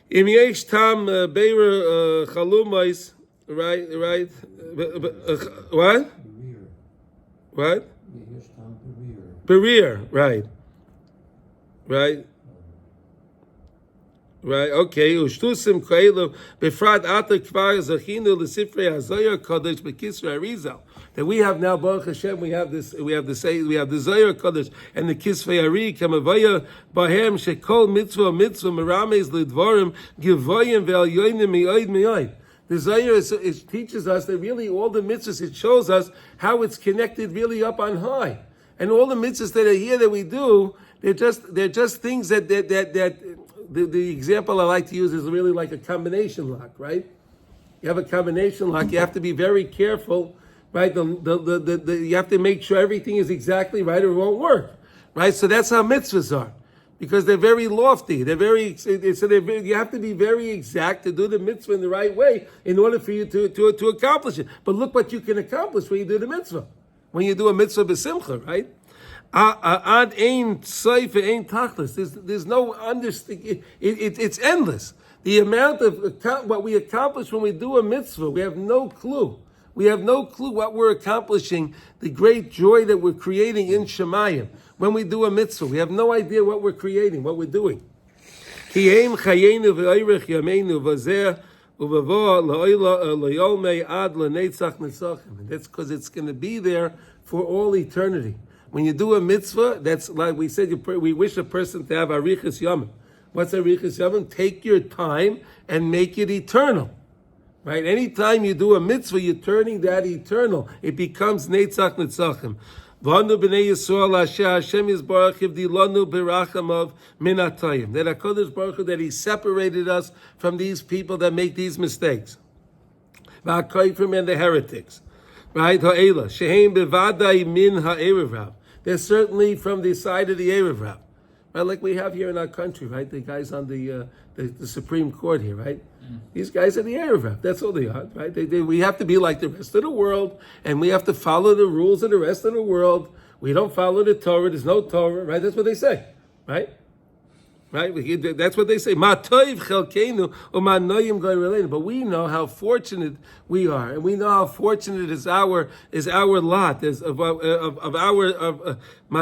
Im yesh tam beira chalumais, right? What? What? Berir, right? Right, okay. Ushtusim kailu befrat ata kvar zachinu l'sifrei hazoyer kodesh b'kisrei Arizal. That we have now, Baruch Hashem, we have the Zohar Kodesh and the Kisvei Ari Kamavaya Bahem Shekol Mitzvah Merames Lidvarim Givoyim Ve'alyoinim Mi'oid Mi'oid. The Zohar teaches us that really all the mitzvahs, it shows us how it's connected really up on high, and all the mitzvahs that are here that we do, they're just things that the example I like to use is really like a combination lock, right? You have a combination lock, you have to be very careful. Right, you have to make sure everything is exactly right or it won't work. Right, so that's how mitzvahs are, because they're very lofty. You have to be very exact to do the mitzvah in the right way in order for you to accomplish it. But look what you can accomplish when you do the mitzvah. When you do a mitzvah b'simcha, right? Ad ein tzayf ein tachlis. There's no understanding. It's endless. The amount of what we accomplish when we do a mitzvah, we have no clue. We have no clue what we're accomplishing, the great joy that we're creating in Shemayim. When we do a mitzvah, we have no idea what we're creating, what we're doing. And that's because it's going to be there for all eternity. When you do a mitzvah, that's like we said, we wish a person to have arichas yamim. What's arichas yamim? Take your time and make it eternal. Right? Anytime you do a mitzvah, you're turning that eternal. It becomes Netzach Netzachim. V'anu b'nei Yisrael Hashem Yisbarach Yivdilanu b'rachamav min atayim. That HaKadosh Baruch Hu, that He separated us from these people that make these mistakes. V'ha'koifrim and the heretics. Right? Ha'ela. Shehem b'vadai min ha'erev Rav. They're certainly from the side of the Erev Rav. Right? Like we have here in our country, right? The guys on the Supreme Court here, right? These guys are the Erev Rav. That's all they are, right? We have to be like the rest of the world, and we have to follow the rules of the rest of the world. We don't follow the Torah. There's no Torah, right? That's what they say, right? Right? That's what they say. Ma toiv chelkeinu u'ma noyim goyreleinu. But we know how fortunate we are, and we know how fortunate is our lot, of ma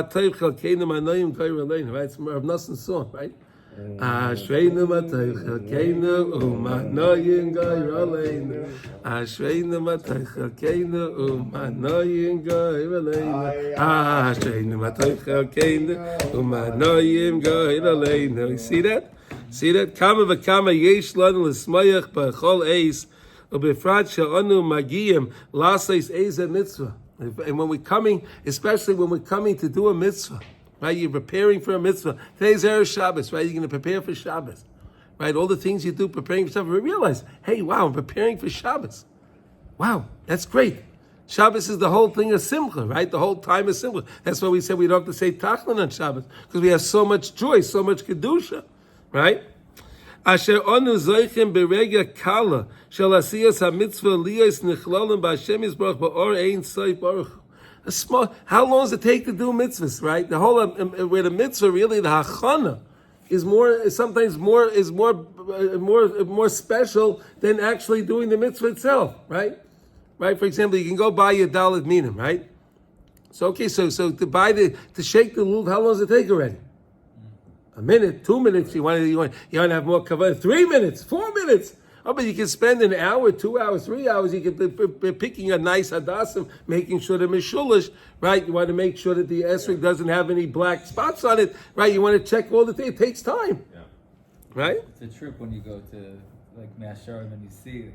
toiv chelkeinu u'ma noyim goyreleinu. Right? It's Rav Nosson song, right? Ashreinu matay chalkeinu umanoyin goyr aleinu. Ashreinu matay chalkeinu umanoyin goyr aleinu. Ashreinu matay chalkeinu umanoyin goyr aleinu. You see that? See that? Kama v'kama yesh lanu l'smayach b'chol eis u'befrat she'onu magiyim l'asais eis mitzvah. And when we're coming, especially when we're coming to do a mitzvah, right? You're preparing for a mitzvah. Today's Erev Shabbos, right? You're going to prepare for Shabbos, right? All the things you do preparing for Shabbos. We realize, hey, wow, I'm preparing for Shabbos. Wow, that's great. Shabbos is the whole thing of Simcha, right? The whole time of Simcha. That's why we said we don't have to say Tachanun on Shabbos, because we have so much joy, so much Kedusha, right? Asher onu zoichim berega kala shel asiyas hamitzvah liyos nichlalim b'Hashem yisbarach ba'or ein soif baruch. A small. How long does it take to do mitzvahs? Right, the whole where the mitzvah really the hachana is more sometimes more special than actually doing the mitzvah itself. Right. For example, you can go buy your dalit minim. Right. So so to shake the lulav, how long does it take already? A minute, 2 minutes. You want to have more kavod. 3 minutes, 4 minutes. Oh, but you can spend an hour, 2 hours, 3 hours. You can be picking a nice hadassim, making sure the mishulish, right? You want to make sure that the esrog doesn't have any black spots on it, right? You want to check all the things. It takes time, right? It's a trip when you go to like Mass Sharm and you see,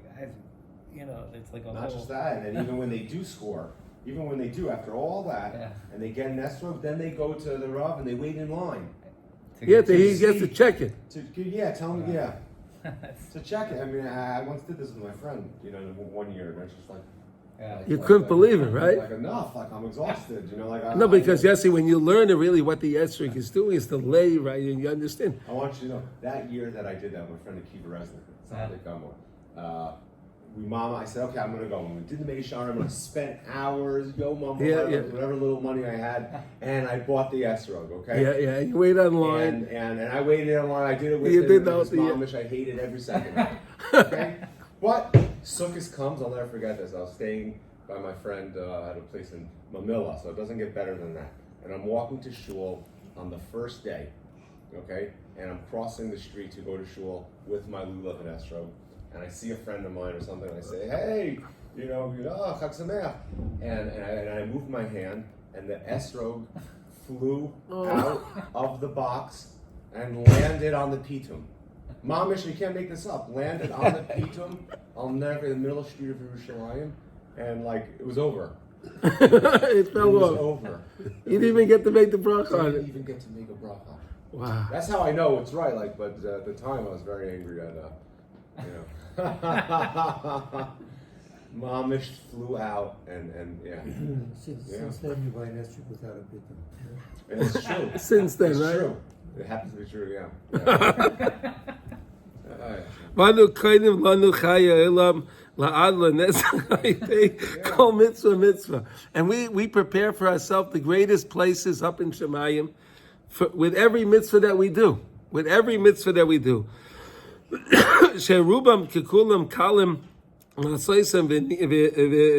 it's like a Not whole. just that, and even when they do score, even when they do after all that, and they get an esrog, then they go to the Rav and they wait in line. He gets to check it. Tell me, to check it. I mean, I once did this with my friend, 1 year, and I was just like, You couldn't believe it, right? Like enough, like I'm exhausted, No, because Jesse, when you learn really what the esrog is doing is to lay, right, and you understand. I want you to know, that year that I did that, my friend Akiva Resnick, I said, okay, I'm going to go. When we did the Meisharim, I spent hours, whatever little money I had, and I bought the esrog, okay? Yeah, you wait online. And I waited online, I did it with Mamish, I hated every second of it, okay? But Sukkot comes, I'll never forget this. I was staying by my friend at a place in Mamilla, so it doesn't get better than that. And I'm walking to shul on the first day, okay? And I'm crossing the street to go to shul with my lulav and esrog. And I see a friend of mine or something, and I say, hey, Chag Sameach. And I moved my hand, and the esrog flew out of the box and landed on the pitum. Mamish, you can't make this up. Landed on the pitum, I'll never, in the middle of the street of Yerushalayim, and it was over. It fell off. Over. You didn't even get to make the bracha on I it. didn't even get to make a bracha. Wow. That's how I know it's right. But at the time, I was very angry at, Mamish flew out, and yeah. Since then, you buy an esrog without a pitum. And it's true. Since then, It's right? true. It happens to be true, yeah. Manu kainim lanu chaya elam la'ad lanes kol mitzvah. And we prepare for ourselves the greatest places up in Shemayim with every mitzvah that we do. With every mitzvah that we do. Sherubam kikulam kalim lasoisam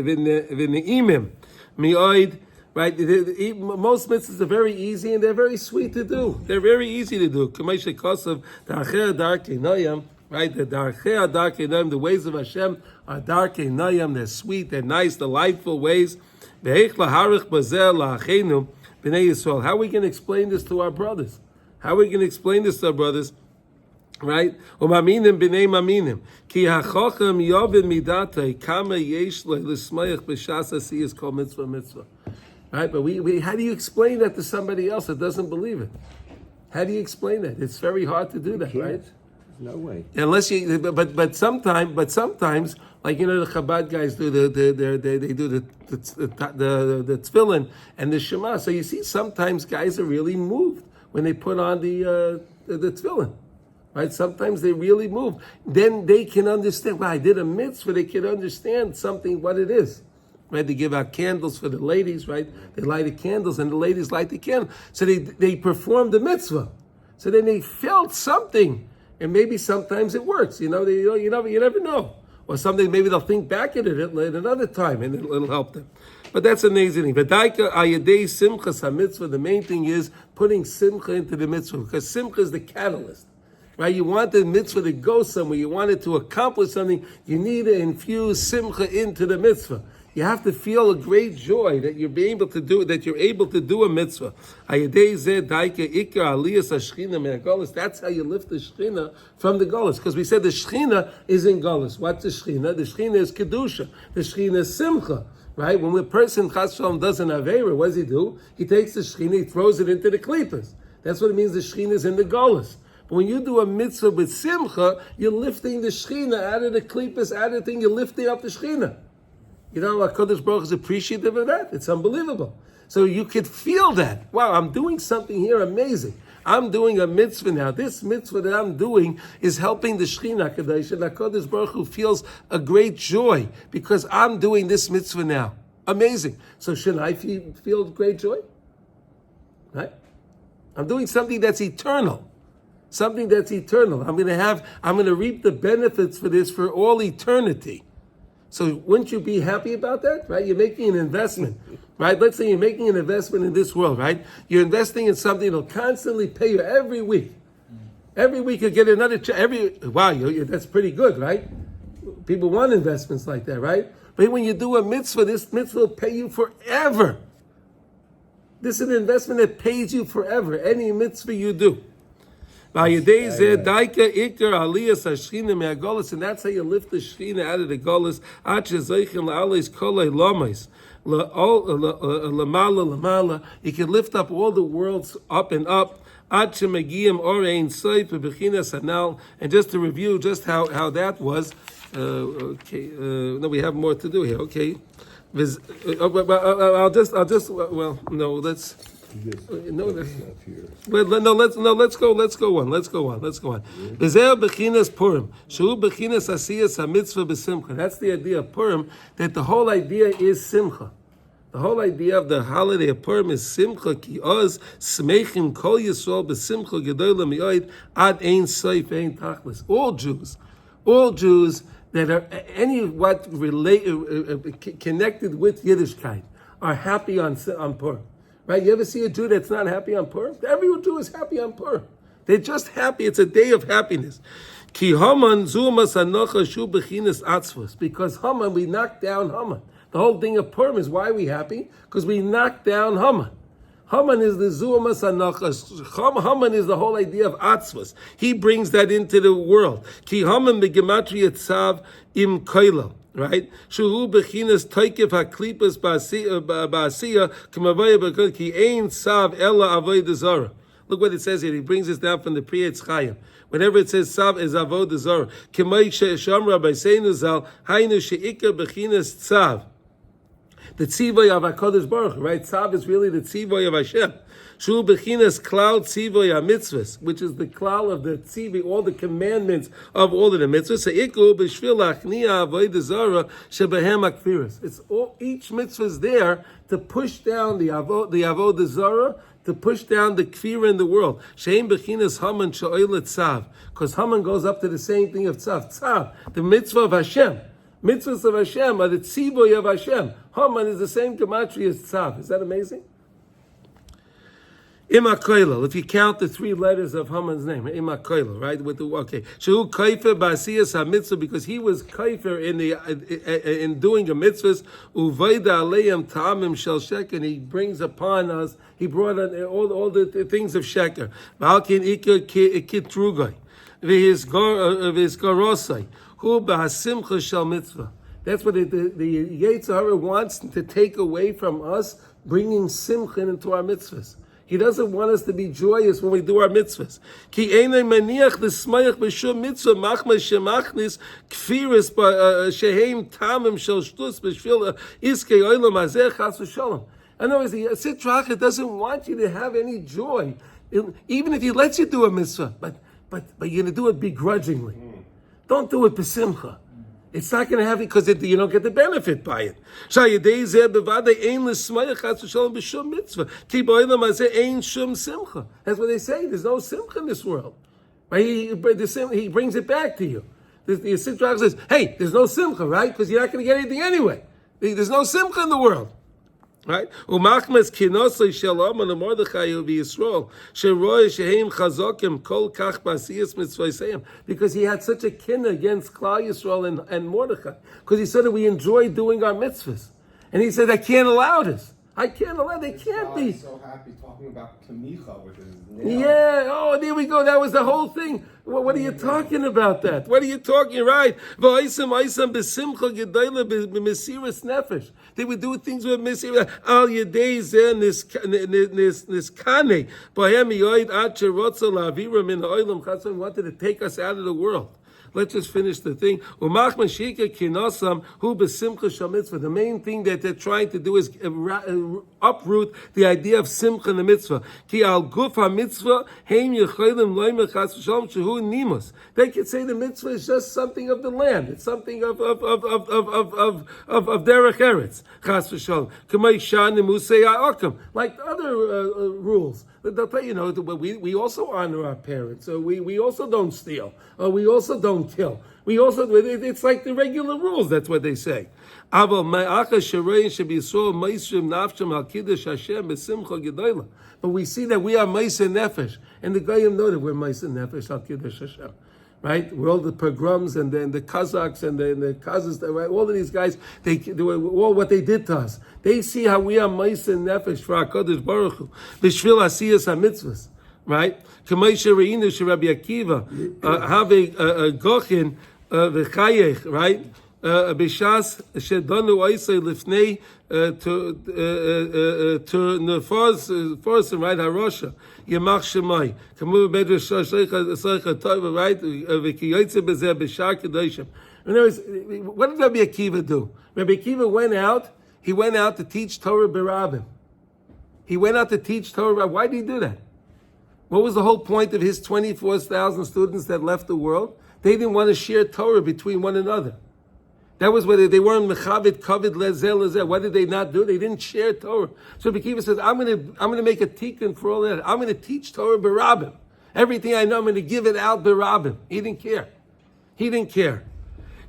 v'ne'imim mioid. Right, most mitzvahs are very easy and they're very sweet to do. They're very easy to do. Right, the darchei darkei noyam, the ways of Hashem are darkei noyam. They're sweet, they're nice, delightful ways. How are we going to explain this to our brothers? How are we going to explain this to our brothers? Right? Umaminim b'nei maminim. Ki hachochem yovin midatei kama yesh l'smayach b'shas asiyas kol mitzvah. Right? But we how do you explain that to somebody else that doesn't believe it? How do you explain that? It's very hard to do that, right? There's no way. Unless you, but sometimes, like the Chabad guys do they do the tefillin and the Shema. So you see, sometimes guys are really moved when they put on the tefillin. Right? Sometimes they really move. Then they can understand. Well, I did a mitzvah. They can understand something what it is. Right? They give out candles for the ladies. Right? They light the candles, and the ladies light the candle. So they perform the mitzvah. So then they felt something, and maybe sometimes it works. You never know. Or something. Maybe they'll think back at it at another time, and it'll help them. But that's an amazing thing. The main thing is putting simcha into the mitzvah, because simcha is the catalyst. right? You want the mitzvah to go somewhere. You want it to accomplish something. You need to infuse simcha into the mitzvah. You have to feel a great joy that you're able to do that. You're able to do a mitzvah. That's how you lift the Shekhinah from the Golus. Because we said the Shekhinah is in Golus. What's the Shekhinah? The Shekhinah is Kedusha. The Shekhinah is Simcha. Right? When a person Chas Shalom does an Aveira, what does he do? He takes the Shekhinah, he throws it into the Klippas. That's what it means the Shekhinah is in the Golus. But when you do a mitzvah with Simcha, you're lifting the Shekhinah out of the Klippas, out of the thing, you're lifting up the Shekhinah. You know, HaKadosh Baruch is appreciative of that. It's unbelievable. So you could feel that. Wow, I'm doing something here amazing. I'm doing a mitzvah now. This mitzvah that I'm doing is helping the Shekhinah Kadosh, and HaKadosh Baruch Hu feels a great joy because I'm doing this mitzvah now. Amazing. So shouldn't I feel great joy? Right? I'm doing something that's eternal. Something that's eternal. I'm going to reap the benefits for this for all eternity. So wouldn't you be happy about that, right? You're making an investment, right? Let's say you're making an investment in this world, right? You're investing in something that'll constantly pay you every week. Every week you get another that's pretty good, right? People want investments like that, right? But when you do a mitzvah, this mitzvah will pay you forever. This is an investment that pays you forever, any mitzvah you do. And that's how you lift the Shekhinah out of the Golus. You can lift up all the worlds up and up. And just to review just how that was, no, we have more to do here. Okay, let's. Let's go on. Bezer bechinas Purim. Shu bechinas asiyas hamitzvah b'simcha. That's the idea of Purim, that the whole idea is simcha. The whole idea of the holiday of Purim is simcha, ki oz smeichim kol Yisrael b'simcha gedola mi'oid ad ein soif ein tachlis. All Jews that are connected with Yiddishkeit are happy on Purim. Right? You ever see a Jew that's not happy on Purim? Every Jew is happy on Purim. They're just happy. It's a day of happiness. Ki Haman zumas hanocha shu bechinas atzvos. Because Haman, we knocked down Haman. The whole thing of Purim is why we happy? Because we knocked down Haman. Haman is the zumas hanocha. Haman is the whole idea of atzvos. He brings that into the world. Ki Haman begematria tzav im koilo. Right? Shuhu bechinas toikev haklipas ba'asiya k'mavaya b'kol ki ein sav ela avodah zara. Look what it says here. He brings this down from the Pri Etz Chaim. Whenever it says sav is avodah zara, k'may she'shamra b'seinu zal haynu she'ikar bechinas tzav. The tzivoy of HaKadosh Baruch Hu, right? Tzav is really the tzivoy of Hashem. Shu bechinas klal tzivoy ha-mitzvahs, which is the klal of the tzivoy, all the commandments of all of the mitzvahs. Se'iku b'shvil lachniya avodah zara shebehem hakfiras. It's all, each mitzvah is there to push down the avodah zara, to push down the kfira in the world. She'em bechinas Haman she'oilet tzav, because Haman goes up to the same thing of tzav. Tzav, the mitzvah of Hashem. Mitzvahs of Hashem are the tzivoy of Hashem. Haman is the same gematria as tzav. Is that amazing? Ima koilo. If you count the three letters of Haman's name, Ima koilo, right? Shehu kaifer ba'asiyas hamitzvah, because he was kaifer in doing a mitzvahs. Uvayda aleim ta'amim shel sheker. And he brings upon us. He brought on all the things of sheker. V'alkin ikar kitrugay. V'his garosai. Hu ba'asimcha shel mitzvah. That's what the Yetzer Hara wants to take away from us, bringing simcha into our mitzvahs. He doesn't want us to be joyous when we do our mitzvahs. Ki einay maniach l'smayach b'shum mitzvah machma shemachnis kfiris shehem tamim shel shtus b'shvil iskei olam hazeh chas v'shalom. In other words, the Sitra Achra doesn't want you to have any joy, even if he lets you do a mitzvah. But you're going to do it begrudgingly. Don't do it b'simcha. It's not going to have it because you don't get the benefit by it. That's what they say. There's no simcha in this world. Right? He brings it back to you. The Sitra Achra says, hey, there's no simcha, right? Because you're not going to get anything anyway. There's no simcha in the world. Right? Umachmas kinosay shalom and Mordechai v'Yisrael sheroy shehem chazokim kol kach basiyas mitzvayseim, because he had such a kin against Klal Yisrael and Mordechai, because he said that we enjoy doing our mitzvahs, and he said I can't allow this. I can't allow. They can't be. So happy talking about Kamicha with his nail. Yeah. Oh, there we go. That was the whole thing. What are you talking about? That? What are you talking? Right? They would do things with mesirus. Al yedei zeh niskane. Bohem yoid ad sherotza la'avira min ha'olam. Chasson wanted to take us out of the world. Let's just finish the thing. The main thing that they're trying to do is uproot the idea of simcha in the mitzvah. They could say the mitzvah is just something of the land. It's something of derech eretz. Like other rules. They'll tell you, we also honor our parents. So we also don't steal. Or we also don't kill. It's like the regular rules. That's what they say. But we see that we are Ma'aseh Nefesh. And the Goyim know that we're Ma'aseh Nefesh al Kiddush Hashem. Right? We're all the pogroms and then the Kazakhs and the Kazakhs, right? All of these guys, they all what they did to us. They see how we are Ma'aseh Nefesh for HaKadosh Baruch Hu. B'shvil asiyas HaMitzvahs. Right? K'may shereinu sheRabbi Akiva have a gochin v'chayech, right? B'shas shedanu oisei lifnei to nefos, right? Harosha yemach shemai kamu bedrash shleicha tova, right? V'kiyotze b'zeh b'shar kedoshim. In other words, what did Rabbi Akiva do? Rabbi Akiva went out. He went out to teach Torah b'Rabim. He went out to teach Torah. Why did he do that? What was the whole point of his 24,000 students that left the world? They didn't want to share Torah between one another. That was whether they weren't mechavit, kavid, lezel. What did they not do? They didn't share Torah. So Bekiva says, I'm going to make a tikkun for all that. I'm going to teach Torah b'Rabim. Everything I know, I'm going to give it out b'Rabim. He didn't care. He didn't care.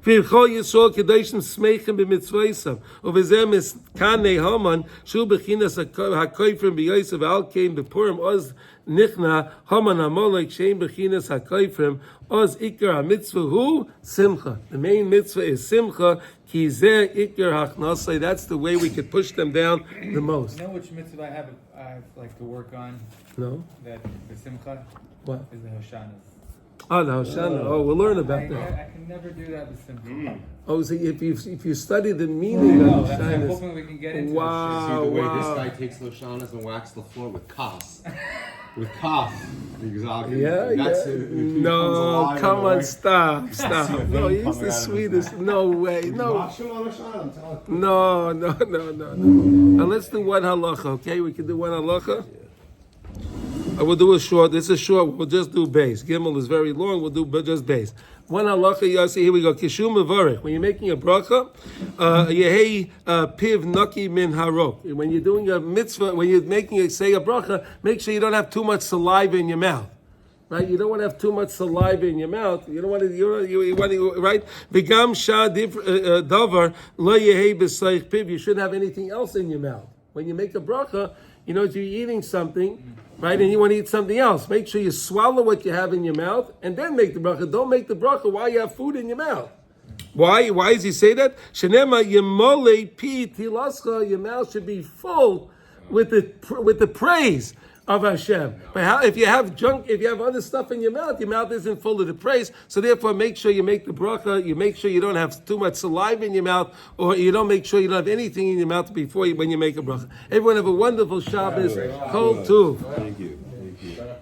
V'ilchol Yisrael kedoshim smeichem b'mitzvaysav u'v'zeh miskanei Haman shu b'chinas hakoyfrim b'yosef al kein b'purim oz nichna Haman hamolek shein b'chinas hakoyfrim oz ikar hamitzvah hu simcha. The main mitzvah is simcha ki zeh ikar hachnasai. That's the way we could push them down the most. You know which mitzvah I like to work on? No? That the simcha? What? Is the Hoshanas. Oh, the Hoshana. Oh, we'll learn about that. I can never do that with simcha. Oh, so if you study the meaning of I'm Hoshana. hoping we can get into Wow. See the way wow. this guy takes Loshanas and whacks the floor with kas. With kaf. Exactly. Yeah. No, come on, stop. No, he's the sweetest. No way. No. No. Now let's do one halacha, okay? We can do one halacha. I will do a short. This is short. We'll just do base. Gimel is very long. We'll do just base. One halacha, Yossi. Here we go. Kishum mevarich. When you're making a bracha, yehei piv naki min harok. When you're doing a mitzvah, when you're making a bracha, make sure you don't have too much saliva in your mouth. Right? You don't want to have too much saliva in your mouth. You don't want to. You want to, right? V'gam shah davar lo yehei b'seich piv. You shouldn't have anything else in your mouth. When you make a bracha, you're eating something. Right, and you want to eat something else. Make sure you swallow what you have in your mouth and then make the bracha. Don't make the bracha while you have food in your mouth. Why? Why does he say that? Shenema yemole pi tilascha. Your mouth should be full with the praise of Hashem. But if you have junk, if you have other stuff in your mouth isn't full of the praise. So therefore, make sure you make the bracha. You make sure you don't have too much saliva in your mouth, or you don't make sure you don't have anything in your mouth when you make a bracha. Everyone have a wonderful Shabas. Kol Tuv. Thank you.